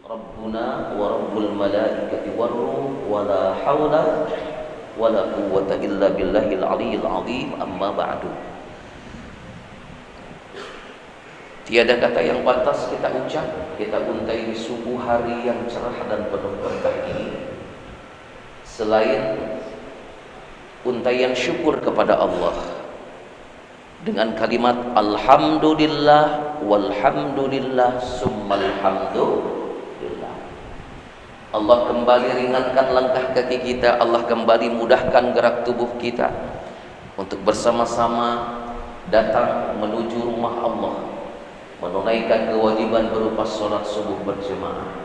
Rabbuna wa rabbul malaikati warruh wa la hawla wa la quwwata illa billahil aliyyil azim. Amma ba'du. Tiada kata yang pantas kita ucap, kita untai di subuh hari yang cerah dan penuh berkah ini selain untaian syukur kepada Allah dengan kalimat alhamdulillah walhamdulillah summal hamdulillah. Allah kembali ringankan langkah kaki kita, Allah kembali mudahkan gerak tubuh kita untuk bersama-sama datang menuju rumah Allah, menunaikan kewajiban berupa sholat subuh berjemaah.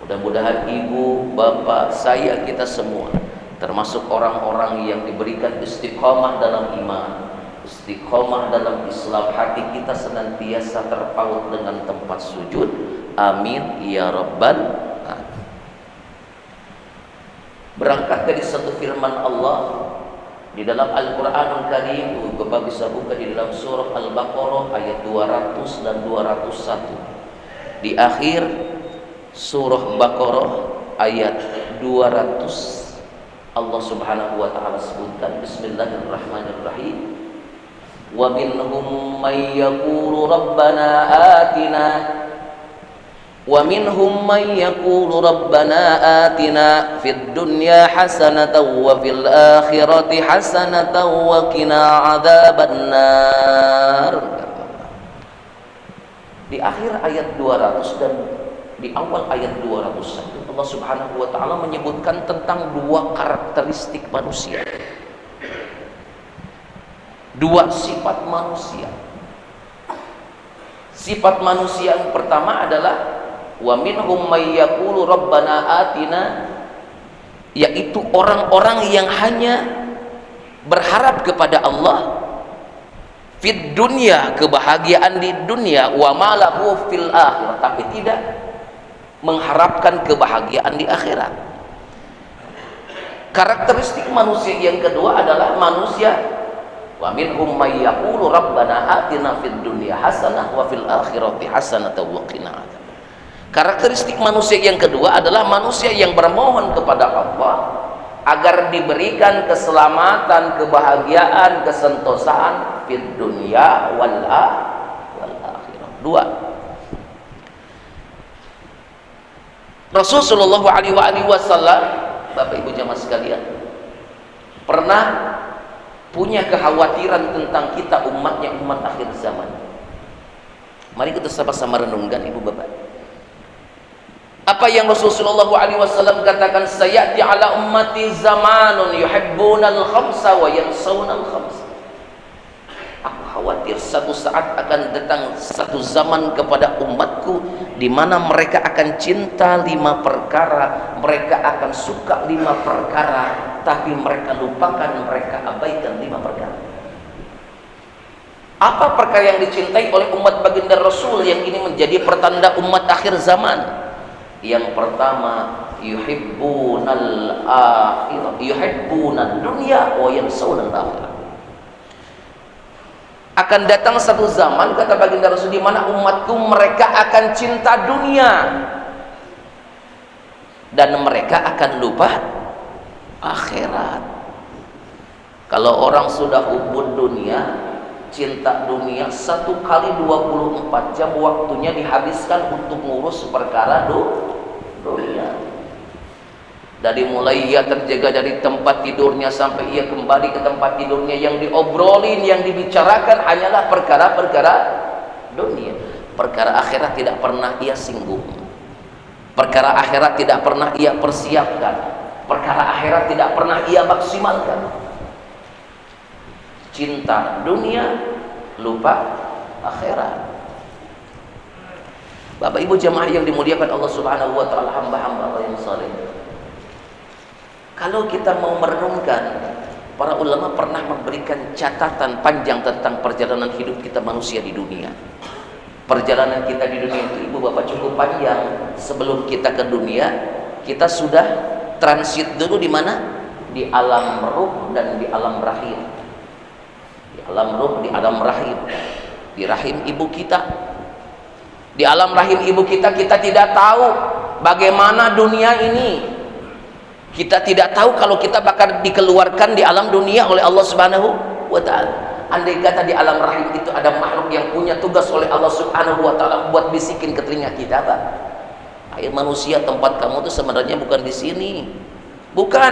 Mudah-mudahan ibu, bapak, saya, kita semua termasuk orang-orang yang diberikan istiqamah dalam iman, istiqamah dalam Islam, hati kita senantiasa terpaut dengan tempat sujud. Amin ya rabbal alamin. Berangkat dari satu firman Allah di dalam Al-Qur'anul Karim, Bapak bisa buka di dalam surah Al-Baqarah ayat 200 dan 201. Di akhir surah Baqarah ayat 200 Allah Subhanahu wa taala sebutkan, bismillahirrahmanirrahim, wa minhum may yaqulu rabbana atina wa minhum may yaqulu rabbana atina fid dunya hasanatan wa fil akhirati hasanatan wa qina adzabannar. Di akhir ayat 200 dan di awal ayat 201 Allah Subhanahu wa taala menyebutkan tentang dua karakteristik manusia, dua sifat manusia. Sifat manusia yang pertama adalah wa minhum may yaqulu rabbana atina, yaitu orang-orang yang hanya berharap kepada Allah fid dunya, kebahagiaan di dunia, wa ma lahu fil akhirah, tapi tidak mengharapkan kebahagiaan di akhirat. Karakteristik manusia yang kedua adalah manusia wa minhum may yaqulu rabbana atina fid dunya hasanah wa fil akhirati hasanah wa qina adzab. Karakteristik manusia yang kedua adalah manusia yang bermohon kepada Allah agar diberikan keselamatan, kebahagiaan, kesentosaan fid dunya wal akhirah. Dua. Rasulullah SAW, Bapak Ibu jamaah sekalian, pernah punya kekhawatiran tentang kita umatnya, umat akhir zaman. Mari kita sama-sama renungkan Ibu Bapak. Apa yang Rasulullah SAW katakan, sayati ala ummati zamanun yuhibbunal khamsa wa yansawunal khamsa. Aku khawatir satu saat akan datang satu zaman kepada umatku di mana mereka akan cinta 5 perkara, mereka akan suka 5 perkara, tapi mereka lupakan, mereka abaikan 5 perkara. Apa perkara yang dicintai oleh umat baginda Rasul yang ini menjadi pertanda umat akhir zaman? Yang pertama, yuhibbunal akhirah, yuhibbunad dunya wa yansawunal akhirah. Akan datang satu zaman, kata baginda Rasul, di mana umatku mereka akan cinta dunia dan mereka akan lupa akhirat. Kalau orang sudah hubud dunia, cinta dunia, 1 kali 24 jam waktunya dihabiskan untuk ngurus perkara dunia. Dari mulai ia terjaga dari tempat tidurnya sampai ia kembali ke tempat tidurnya, yang diobrolin, yang dibicarakan hanyalah perkara-perkara dunia. Perkara akhirat tidak pernah ia singgung, perkara akhirat tidak pernah ia persiapkan, perkara akhirat tidak pernah ia maksimalkan. Cinta dunia, lupa akhirat. Bapak Ibu jemaah yang dimuliakan Allah Subhanahu wa taala, hamba-hamba Allah yang saleh. Kalau kita mau merenungkan, para ulama pernah memberikan catatan panjang tentang perjalanan hidup kita manusia di dunia. Perjalanan kita di dunia itu Ibu Bapak cukup panjang. Sebelum kita ke dunia, kita sudah transit dulu di mana? Di alam ruh dan di alam rahim. Di alam ruh, di alam rahim. Di rahim ibu kita. Di alam rahim ibu kita, kita tidak tahu bagaimana dunia ini. Kita tidak tahu kalau kita bakal dikeluarkan di alam dunia oleh Allah Subhanahu wa ta'ala. Andai kata di alam rahim itu ada makhluk yang punya tugas oleh Allah Subhanahu wa ta'ala buat bisikin ke telinga kita, Pak. Hai manusia, tempat kamu itu sebenarnya bukan di sini. Bukan,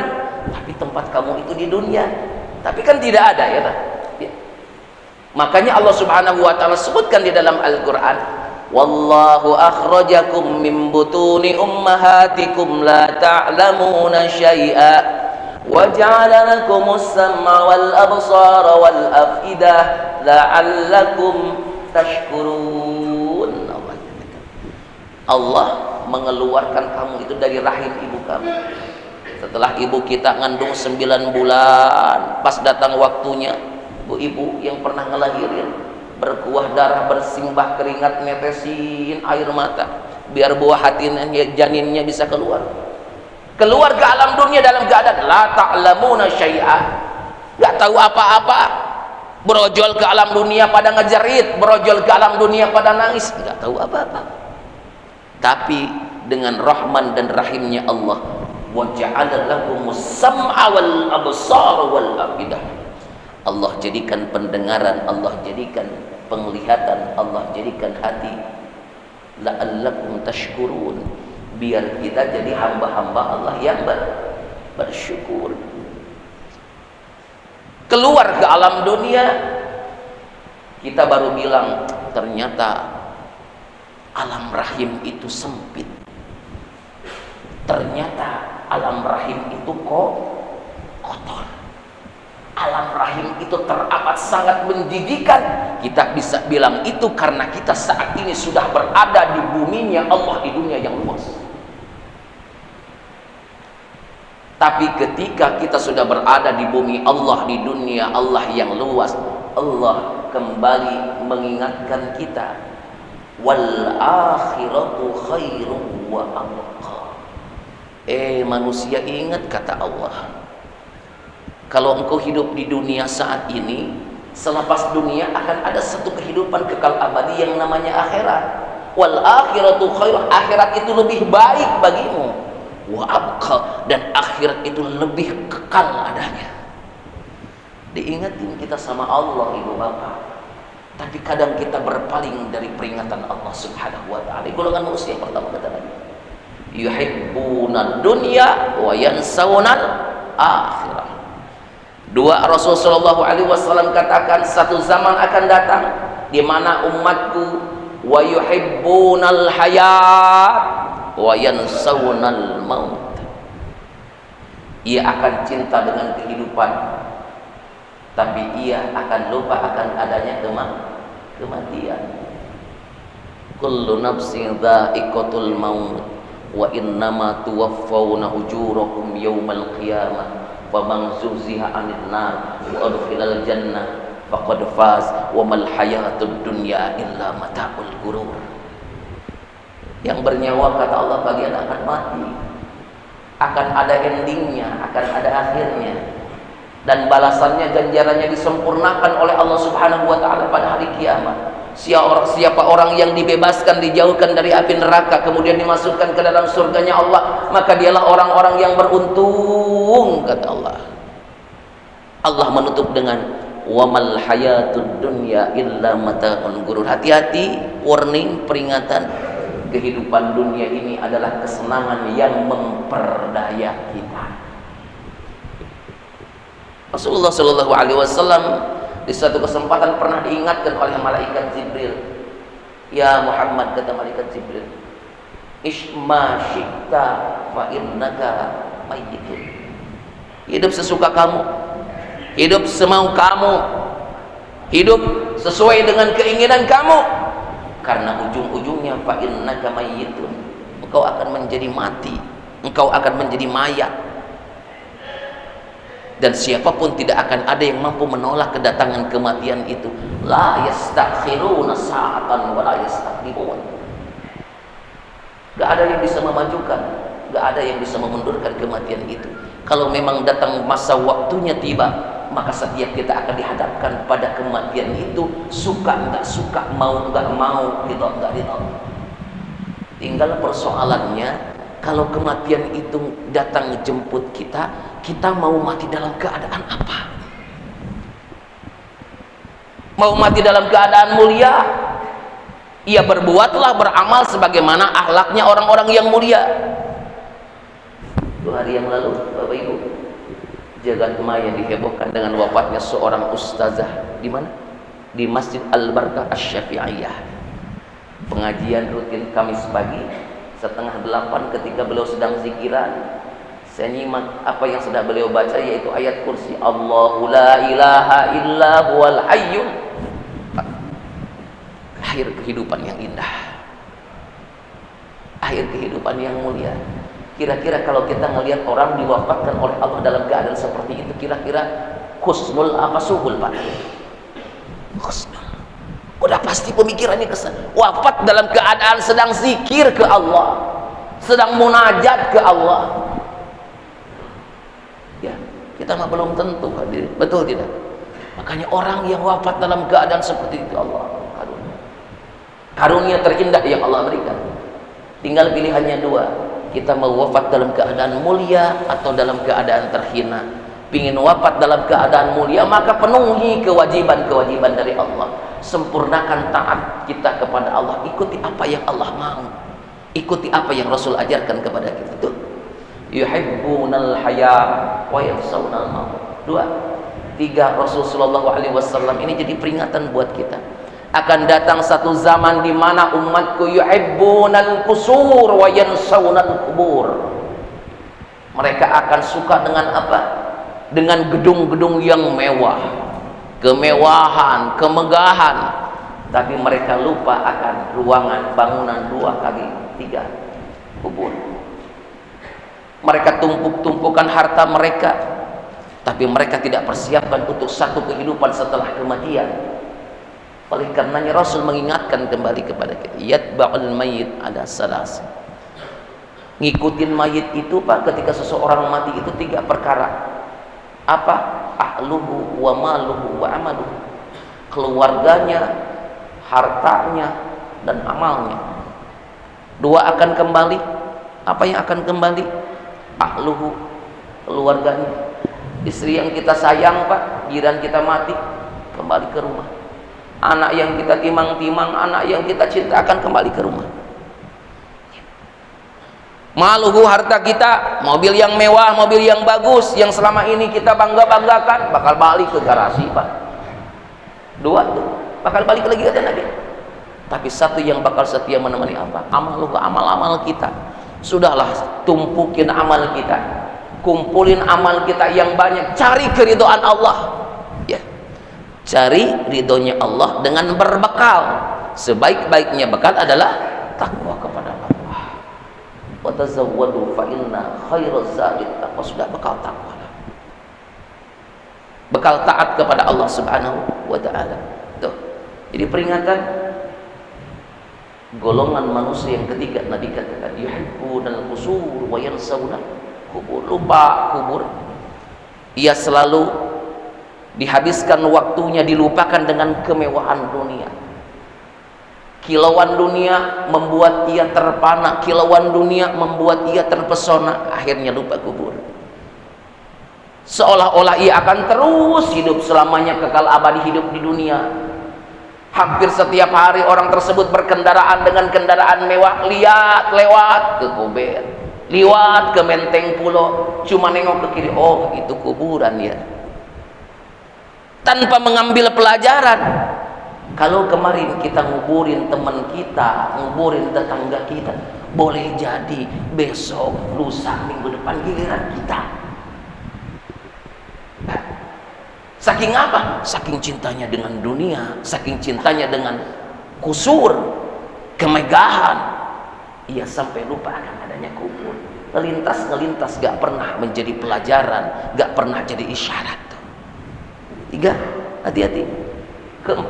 tapi tempat kamu itu di dunia. Tapi kan tidak ada ya, Pak. Ya. Makanya Allah Subhanahu wa ta'ala sebutkan di dalam Al-Qur'an, wallahu akhrajakum min butuni ummahatikum la ta'lamuna syai'a wa ja'ala lakumus sam'a wal absara wal af'idah la'allakum tashkurun. Allah mengeluarkan kamu itu dari rahim ibu kamu. Setelah ibu kita ngandung 9 bulan, pas datang waktunya, ibu yang pernah ngelahirin berkuah darah, bersimbah keringat, netesin air mata biar buah hatinya, janinnya bisa keluar ke alam dunia dalam keadaan la ta'lamuna syai'ah, gak tahu apa-apa, berojol ke alam dunia pada ngejerit, berojol ke alam dunia pada nangis, gak tahu apa-apa. Tapi dengan rahman dan rahimnya Allah, wa ja'ala lakumus sam'a wal absara wal afidah, Allah jadikan pendengaran, Allah jadikan penglihatan, Allah jadikan hati, la'allakum tashkurun, biar kita jadi hamba-hamba Allah yang bersyukur. Keluar ke alam dunia, kita baru bilang ternyata alam rahim itu sempit, ternyata alam rahim itu kok kotor, alam rahim itu teramat sangat menjijikan. Kita bisa bilang itu karena kita saat ini sudah berada di buminya Allah, di dunia yang luas. Tapi ketika kita sudah berada di bumi Allah, di dunia Allah yang luas, Allah kembali mengingatkan kita, wal akhiratu khairum wa abqa. Manusia, ingat kata Allah, kalau engkau hidup di dunia saat ini, selepas dunia akan ada satu kehidupan kekal abadi yang namanya akhirat. Wal akhiratu khair, akhirat itu lebih baik bagimu. Wa abqa, dan akhirat itu lebih kekal adanya. Diingatin kita sama Allah, ibu bapak. Tapi kadang kita berpaling dari peringatan Allah Subhanahu wa ta'ala. Golongan manusia yang pertama kata Nabi, yuhibbuna dunya wa yansawna akhirah. Dua, Rasulullah SAW katakan, satu zaman akan datang di mana umatku wa yuhibbunal hayat wa yansawunal maut. Ia akan cinta dengan kehidupan, tapi ia akan lupa akan adanya kematian. Kullu nafsin dha'iqatul maut wa innama tuwaffawna ujurakum yawmal qiyamah faman zuhziha 'anil nar wa udkhilal jannah faqad faz wa mal hayatud dunya illa mata'ul ghurur. Yang bernyawa, kata Allah, bagian akan mati, akan ada endingnya, akan ada akhirnya, dan balasannya, ganjarannya disempurnakan oleh Allah Subhanahu wa ta'ala pada hari kiamat. Siapa orang yang dibebaskan, dijauhkan dari api neraka, kemudian dimasukkan ke dalam surganya Allah, maka dialah orang-orang yang beruntung, kata Allah. Allah menutup dengan wamal hayatud dunya illa mata'un ghurur. Hati-hati, warning, peringatan, kehidupan dunia ini adalah kesenangan yang memperdaya kita. Rasulullah Shallallahu Alaihi Wasallam di suatu kesempatan pernah diingatkan oleh malaikat Jibril. Ya Muhammad, kata malaikat Jibril, Ishma syi'ta fa innaka mayyitun. Hidup sesuka kamu, hidup semau kamu, hidup sesuai dengan keinginan kamu, karena ujung-ujungnya fa innaka mayyitun, engkau akan menjadi mati, engkau akan menjadi mayat. Dan siapapun tidak akan ada yang mampu menolak kedatangan kematian itu. La yastakhiruna sa'atan wa la yastaqdimun. Gak ada yang bisa memajukan, gak ada yang bisa memundurkan kematian itu. Kalau memang datang masa waktunya tiba, maka setiap kita akan dihadapkan pada kematian itu, suka nggak suka, mau nggak mau, ridho nggak ridho. Tinggal persoalannya, kalau kematian itu datang jemput kita, kita mau mati dalam keadaan apa? Mau mati dalam keadaan mulia, ya berbuatlah, beramal sebagaimana akhlaknya orang-orang yang mulia. 2 hari yang lalu, Bapak Ibu, jagat maya dihebohkan dengan wafatnya seorang ustazah. Di mana? Di Masjid Al-Barakah Asy-Syafi'iyah. Pengajian rutin Kamis pagi setengah 8 ketika beliau sedang zikiran, saya nyimak apa yang sedang beliau baca, yaitu ayat kursi, Allahu la ilaha illa huwal hayyun. Akhir kehidupan yang indah, akhir kehidupan yang mulia. Kira-kira kalau kita melihat orang diwafatkan oleh Allah dalam keadaan seperti itu, kira-kira husnul apa suhul, Pak? Husnul. Udah pasti pemikirannya kesana. Wafat dalam keadaan sedang zikir ke Allah, sedang munajat ke Allah. Ya, kita mah belum tentu hadir. Betul tidak? Makanya orang yang wafat dalam keadaan seperti itu, Allah karunia terindah yang Allah berikan. Tinggal pilihannya 2. Kita mau wafat dalam keadaan mulia atau dalam keadaan terhina. Pingin wafat dalam keadaan mulia, maka penuhi kewajiban-kewajiban dari Allah. Sempurnakan taat kita kepada Allah, ikuti apa yang Allah mau, ikuti apa yang Rasul ajarkan kepada kita. Itu yuhibbunal haya wa yansawunal maut. 2, 3, Rasulullah SAW ini jadi peringatan buat kita. Akan datang satu zaman di mana umatku yuhibbunal qusur wa yansawunal kubur. Mereka akan suka dengan apa? Dengan gedung-gedung yang mewah, kemewahan, kemegahan, tapi mereka lupa akan ruangan bangunan 2 kali 3 kubur. Mereka tumpuk-tumpukan harta mereka, tapi mereka tidak persiapkan untuk satu kehidupan setelah kematian. Oleh karenanya Rasul mengingatkan kembali kepada kita, yatba'ul mayyit ada salas. Ngikutin mayit itu, Pak, ketika seseorang mati itu 3 perkara. Apa? Ahluhu wa maluhu wa amaluhu. Keluarganya, hartanya, dan amalnya. 2 akan kembali. Apa yang akan kembali? Ahluhu, keluarganya. Istri yang kita sayang, Pak, jiran kita mati, kembali ke rumah. Anak yang kita timang-timang, anak yang kita cinta akan kembali ke rumah. Maluhu, harta kita, mobil yang mewah, mobil yang bagus, yang selama ini kita bangga-banggakan, bakal balik ke garasi, Pak. 2 tuh, bakal balik lagi kata Nabi. Tapi 1 yang bakal setia menemani apa? Amaluhu, amal-amal kita. Sudahlah, tumpukin amal kita, kumpulin amal kita yang banyak, cari keridhaan Allah. Ya, cari ridhonya Allah dengan berbekal. Sebaik-baiknya bekal adalah takwa kepada Allah. Wa tazawwadu fa inna khairaz zadi taqwa. Sudah bekal takwa, bekal taat kepada Allah Subhanahu wa taala. Tuh. Jadi peringatan golongan manusia yang ketiga, Nabi katakan yuhibbunal qusur wa yansawunal kubur. Lupa kubur. Ia selalu dihabiskan waktunya dilupakan dengan kemewahan dunia. Kilauan dunia membuat ia terpana, kilauan dunia membuat ia terpesona, akhirnya lupa kubur. Seolah-olah ia akan terus hidup selamanya, kekal abadi hidup di dunia. Hampir setiap hari orang tersebut berkendaraan dengan kendaraan mewah, lihat lewat ke Kober, liwat ke Menteng Pulo, cuma nengok ke kiri, oh itu kuburan ya, tanpa mengambil pelajaran. Kalau kemarin kita nguburin teman kita, nguburin tetangga kita, boleh jadi besok, lusa, minggu depan giliran kita. Saking apa? Saking cintanya dengan dunia, saking cintanya dengan kusur, kemegahan, ia sampai lupa akan adanya kubur. Ngelintas gak pernah menjadi pelajaran, gak pernah jadi isyarat. 3, hati-hati. 4,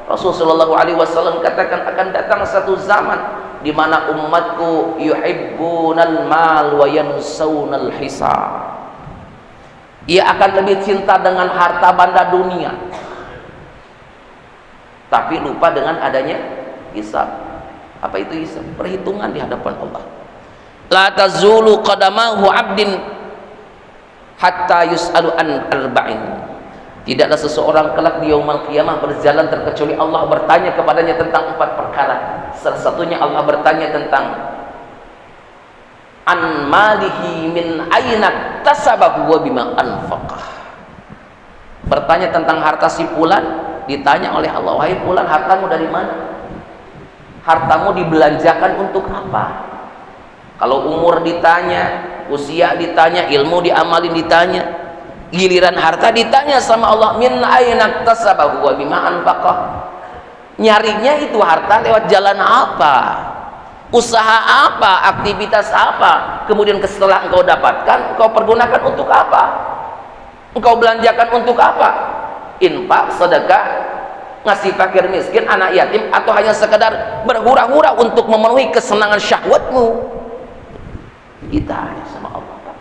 Rasulullah SAW katakan akan datang satu zaman di mana umatku yuhibbunal mal wa yansawunal hisab. Ia akan lebih cinta dengan harta benda dunia, tapi lupa dengan adanya hisab. Apa itu hisab? Perhitungan di hadapan Allah. La tazulu qadamahu 'abdin hatta yus'alu an arba'in. Tidaklah seseorang kelak di yaumul qiyamah berjalan terkecuali Allah bertanya kepadanya tentang 4 perkara. Salah satunya Allah bertanya tentang an malihi min aina tasabahu wa bima anfaqah. Bertanya tentang harta si fulan, ditanya oleh Allah, wahai fulan, hartamu dari mana? Hartamu dibelanjakan untuk apa? Kalau umur ditanya, usia ditanya, ilmu diamalin ditanya, giliran harta ditanya sama Allah, min aina tasabahu wa bima anfaqah. Nyarinya itu harta lewat jalan apa? Usaha apa, aktivitas apa, kemudian setelah engkau dapatkan, engkau pergunakan untuk apa? Engkau belanjakan untuk apa? Infak, sedekah, ngasih fakir miskin, anak yatim, atau hanya sekedar berhura-hura untuk memenuhi kesenangan syahwatmu? Ditanya sama Allah.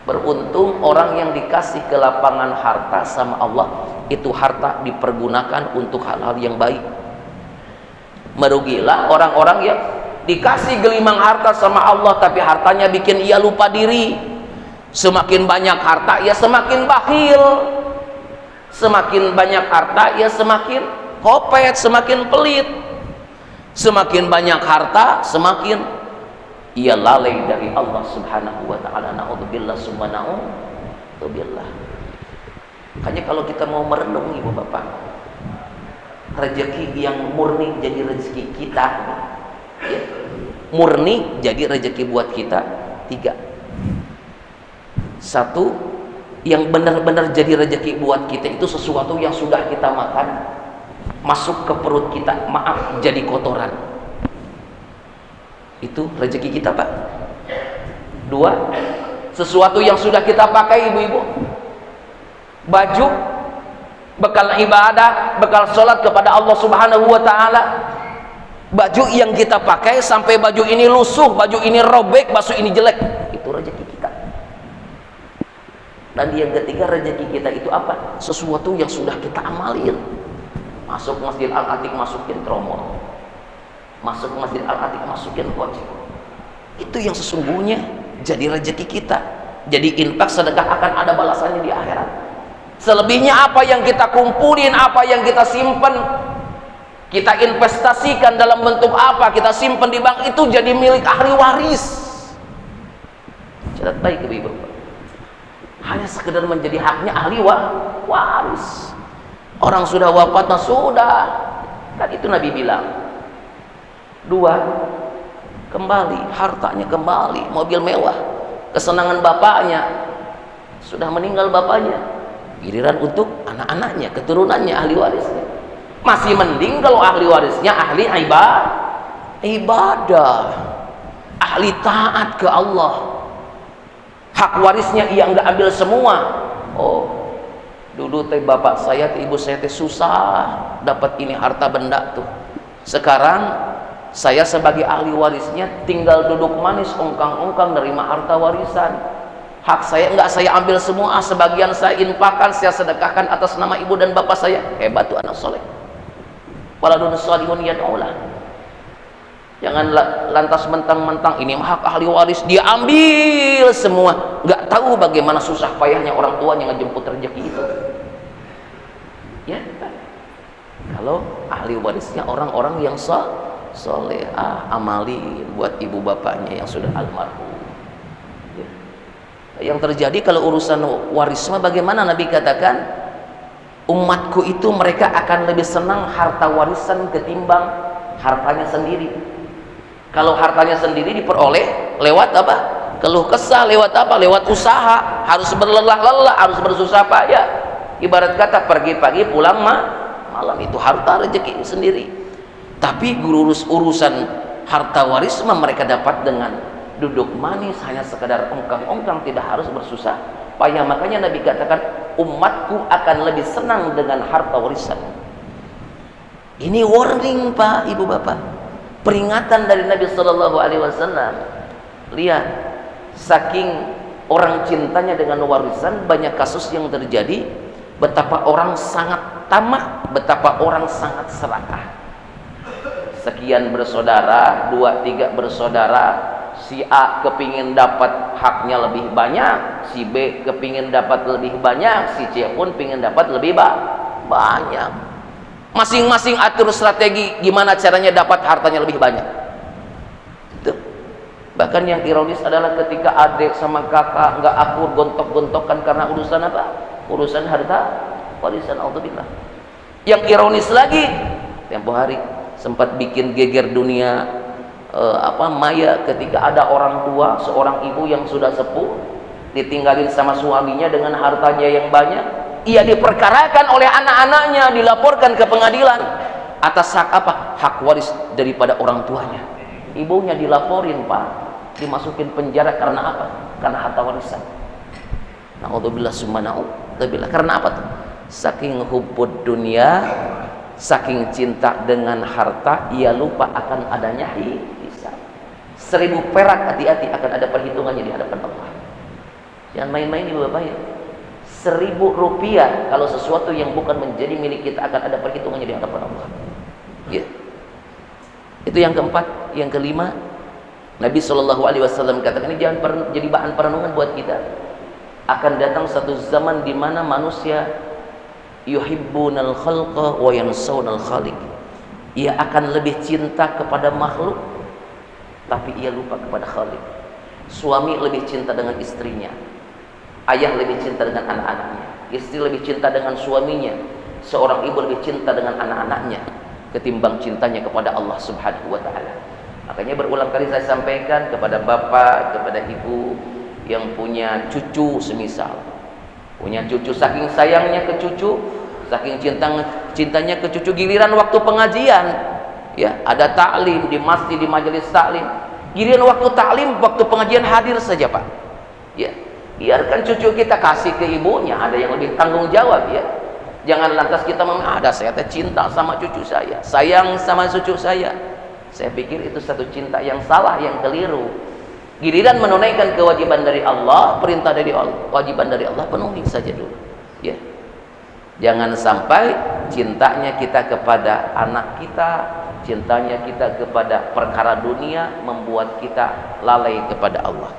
Beruntung orang yang dikasih kelapangan harta sama Allah, itu harta dipergunakan untuk hal-hal yang baik. Merugilah orang-orang yang dikasih gelimang harta sama Allah tapi hartanya bikin ia lupa diri. Semakin banyak harta ia semakin bakhil, semakin banyak harta ia semakin kopet, semakin pelit. Semakin banyak harta semakin ia lalai dari Allah subhanahu wa ta'ala. Na'udzubillah summa na'udzubillah. Makanya kalau kita mau merenung, ibu bapak, rezeki yang murni jadi rezeki kita, ya, murni jadi rezeki buat kita 3. Satu, yang benar-benar jadi rezeki buat kita itu sesuatu yang sudah kita makan masuk ke perut kita, maaf, jadi kotoran. Itu rezeki kita, Pak. 2, sesuatu yang sudah kita pakai, ibu-ibu, baju, bekal ibadah, bekal sholat kepada Allah subhanahu wa ta'ala. Baju yang kita pakai sampai baju ini lusuh, baju ini robek, baju ini jelek, itu rezeki kita. Dan yang ketiga, rezeki kita itu apa? Sesuatu yang sudah kita amalin. Masuk Masjid Al-Atiq, masukin tromol. Masuk Masjid Al-Atiq, masukin goceng. Itu yang sesungguhnya jadi rezeki kita. Jadi infak, sedekah akan ada balasannya di akhirat. Selebihnya apa yang kita kumpulin, apa yang kita simpan, kita investasikan dalam bentuk apa, kita simpan di bank, itu jadi milik ahli waris. Catat baik, ibu-ibu. Hanya sekedar menjadi haknya ahli waris. Orang sudah wafat, nah sudah. Kan itu Nabi bilang. 2, kembali, hartanya kembali, mobil mewah, kesenangan bapaknya, sudah meninggal bapaknya, giliran untuk anak-anaknya, keturunannya, ahli warisnya. Masih mending kalau ahli warisnya ahli ibadah, ahli taat ke Allah. Hak warisnya ia enggak ambil semua. Oh, dulu teh bapak saya, teh ibu saya teh susah dapat ini harta benda tuh. Sekarang saya sebagai ahli warisnya tinggal duduk manis ongkang-ongkang nerima harta warisan. Hak saya enggak saya ambil semua, sebagian saya infakkan, saya sedekahkan atas nama ibu dan bapak saya. Hebat tuh anak soleh. Waladun shalihun yad'ulah. Jangan lantas mentang-mentang ini hak ahli waris diambil semua, nggak tahu bagaimana susah payahnya orang tua yang ngejemput rezeki itu. Ya, kalau ahli warisnya orang-orang yang soleh, amali buat ibu bapaknya yang sudah almarhum. Ya. Yang terjadi kalau urusan warisme, bagaimana Nabi katakan, umatku itu mereka akan lebih senang harta warisan ketimbang hartanya sendiri. Kalau hartanya sendiri diperoleh lewat apa? Keluh kesah, lewat apa? Lewat usaha, harus berlelah-lelah, harus bersusah payah. Ibarat kata pergi pagi pulang malam, itu harta rezeki sendiri. Tapi urusan harta waris mereka dapat dengan duduk manis, hanya sekedar ongkang-ongkang, tidak harus bersusah payah. Makanya Nabi katakan, umatku akan lebih senang dengan harta warisan. Ini warning, Pak, Ibu Bapak. Peringatan dari Nabi Shallallahu Alaihi Wasallam. Lihat, saking orang cintanya dengan warisan, banyak kasus yang terjadi. Betapa orang sangat tamak, betapa orang sangat serakah. sekian bersaudara, 2, 3 bersaudara, si A kepingin dapat haknya lebih banyak, si B kepingin dapat lebih banyak, si C pun pingin dapat lebih banyak. Masing-masing atur strategi gimana caranya dapat hartanya lebih banyak. Tuh. Bahkan yang ironis adalah ketika adik sama kakak nggak akur, gontok-gontokan karena urusan apa? Urusan harta warisan. Alhamdulillah. Yang ironis lagi, tempo hari sempat bikin geger dunia maya ketika ada orang tua, seorang ibu yang sudah sepuh ditinggalin sama suaminya dengan hartanya yang banyak. Ia diperkarakan oleh anak-anaknya, dilaporkan ke pengadilan atas hak apa? Hak waris daripada orang tuanya. Ibunya dilaporin, Pak, dimasukin penjara karena apa? Karena harta warisan. Na'udzubillah summa na'udzubillah. Karena apa tuh? Saking hubbud dunia, saking cinta dengan harta, ia lupa akan adanya hisab. 1000 perak, hati-hati, akan ada perhitungannya di hadapan Allah. Jangan main-main Ibu Bapak ya. 1000 rupiah kalau sesuatu yang bukan menjadi milik kita akan ada perhitungannya di hadapan Allah. Ya. Itu yang keempat. Yang kelima, Nabi SAW katakan, ini jangan jadi bahan perenungan buat kita. Akan datang satu zaman di mana manusia yuhibbunal khalqa wa yansawnal khaliq. Ia akan lebih cinta kepada makhluk, tapi ia lupa kepada Khaliq. Suami lebih cinta dengan istrinya, ayah lebih cinta dengan anak-anaknya, istri lebih cinta dengan suaminya, seorang ibu lebih cinta dengan anak-anaknya ketimbang cintanya kepada Allah Subhanahu wa taala. Makanya berulang kali saya sampaikan kepada bapak, kepada ibu yang punya cucu semisal, punya cucu, saking sayangnya ke cucu, saking cintanya ke cucu, giliran waktu pengajian ya, ada taklim di masjid, di majelis taklim, giliran waktu taklim, waktu pengajian hadir saja Pak ya. Biarkan cucu kita kasih ke ibunya, ada yang lebih tanggung jawab ya. Jangan lantas kita ada saya cinta sama cucu saya, sayang sama cucu saya. Saya pikir itu satu cinta yang salah, yang keliru. Giliran menunaikan kewajiban dari Allah, perintah dari Allah, kewajiban dari Allah, penuhi saja dulu ya. Jangan sampai cintanya kita kepada anak kita, cintanya kita kepada perkara dunia membuat kita lalai kepada Allah.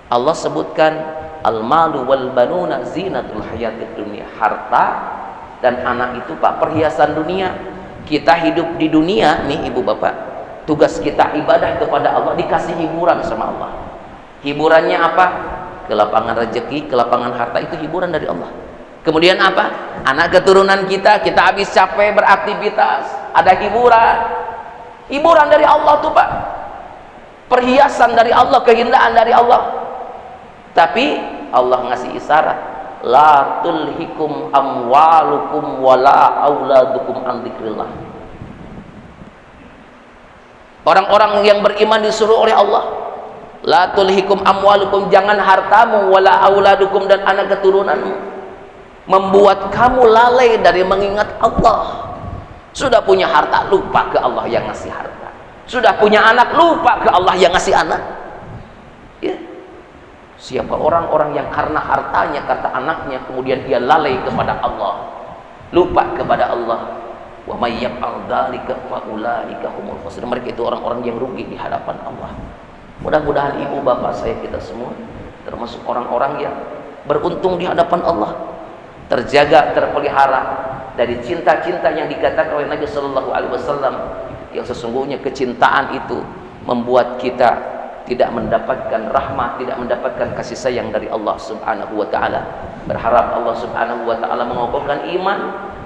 Allah sebutkan al-malu wal banuna zinatul hayatid dunia. Harta dan anak itu Pak, perhiasan dunia. Kita hidup di dunia nih Ibu Bapak, tugas kita ibadah kepada Allah, dikasih hiburan sama Allah. Hiburannya apa? Kelapangan rezeki, kelapangan harta, itu hiburan dari Allah. Kemudian apa? Anak keturunan kita habis capek beraktivitas, ada hiburan. Hiburan dari Allah tuh Pak, perhiasan dari Allah, keindahan dari Allah. Tapi Allah ngasih isyarat, la tulhikum amwalukum wala auladukum an dzikrillah. Orang-orang yang beriman disuruh oleh Allah, la tulhikum amwalukum, jangan hartamu, wala auladukum, dan anak keturunanmu membuat kamu lalai dari mengingat Allah. Sudah punya harta, lupa ke Allah yang ngasih harta. Sudah punya anak, lupa ke Allah yang ngasih anak ya. Siapa orang-orang yang karena hartanya, kata anaknya, kemudian dia lalai kepada Allah, lupa kepada Allah. Wa may yaf'al dzalika fa ulaika humul khasirun. Mereka itu orang-orang yang rugi di hadapan Allah. Mudah-mudahan ibu bapak saya, kita semua termasuk orang-orang yang beruntung di hadapan Allah, terjaga, terpelihara dari cinta-cinta yang dikatakan oleh Nabi Sallallahu Alaihi Wasallam, yang sesungguhnya kecintaan itu membuat kita tidak mendapatkan rahmat, tidak mendapatkan kasih sayang dari Allah Subhanahu wa taala. Berharap Allah Subhanahu wa taala mengokohkan iman,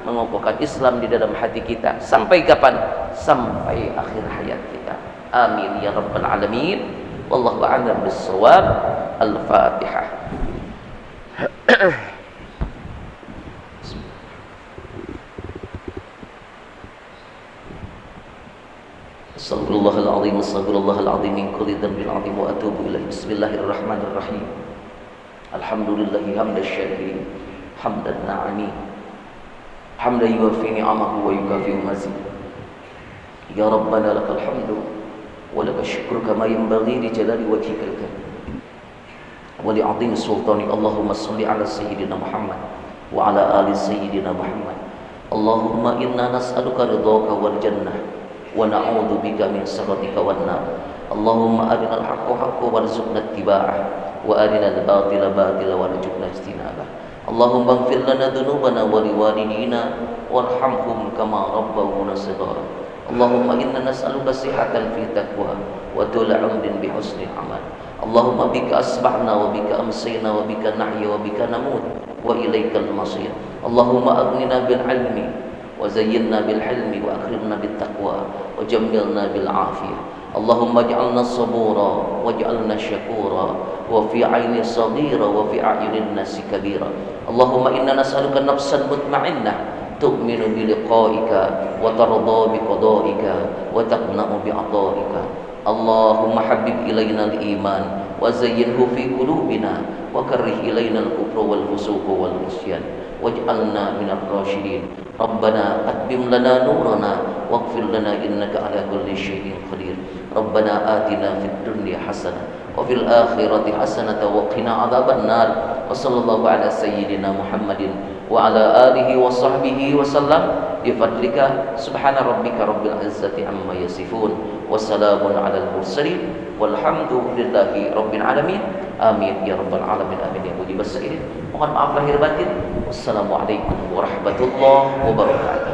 mengokohkan Islam di dalam hati kita. Sampai kapan? Sampai akhir hayat kita. Amin ya rabbal alamin. Wallahu a'lam bissawab. Al-Fatihah. Astaghfirullahaladzim, astaghfirullahaladzim min kulli dhanbin 'azim wa atubu ilaih. Bismillahirrahmanirrahim. Alhamdulillahi hamdan syakirin, hamdan na'imi, hamdan yuwaffi ni'amahu wa yukafi'u mazid. Ya Rabbana lakal hamdu wa lakal syukru kama yanbaghi li jalali wajhikal karim wa li 'azimi sultanik. Allahumma shalli 'ala sayyidina Muhammad wa 'ala ali sayyidina Muhammad. Allahumma inna nas'aluka ridhaka wal jannah wa na'udzu bika min sakhatika wan nar. Allahumma arinal haqqa haqqan warzuqna ittiba'ah wa arinal batila batila warzuqna ijtinabah. Allahumma ighfir lana dhunubana wa liwalidina warhamhum kama rabbawna shighara. Allahumma inna nas'aluka sihhatan fi taqwa wa tula 'umrin bi husnil amal. Allahumma bika asbahna wa bika amsayna wa bika nahya wa bika namut wa ilaikal masir. Allahumma aghnina bil ilmi wa zayyinna bil hilmi wa akrimna bit taqwa wa jammilna bil afiyah. Allahumma ij'alna sabura waj'alna syakura wa fi 'aini saghira wa fi a'yunin nasi kabira. Allahumma inna nas'aluka nafsan mutma'innah tu'minu bi liqa'ika wa tarda bi qada'ika wa taqna'u bi 'ata'ika. Allahumma habbib ilaina al-iman wa zayyinhu fi qulubina wa karrih ilaina al-kufra wal fusuqa wal 'isyan waj'alna minal rasyidin. Rabbana atmim lana nurana waghfir lana innaka ala kulli syai'in qadir. Rabbana atina fid dunya hasanah wa fil akhirati hasanah wa qina adzaban nar. Wa sallallahu ala sayyidina Muhammadin wa ala alihi wa sahbihi wa sallam. Bi fadlika subhana rabbika rabbil izzati amma yasifun wa salamun alal mursalin walhamdulillahi rabbil alamin. Amin ya rabbal alamin. Amin ya mujibas sa'ilin. Mohon maaf lahir batin. Wassalamualaikum warahmatullahi wabarakatuh.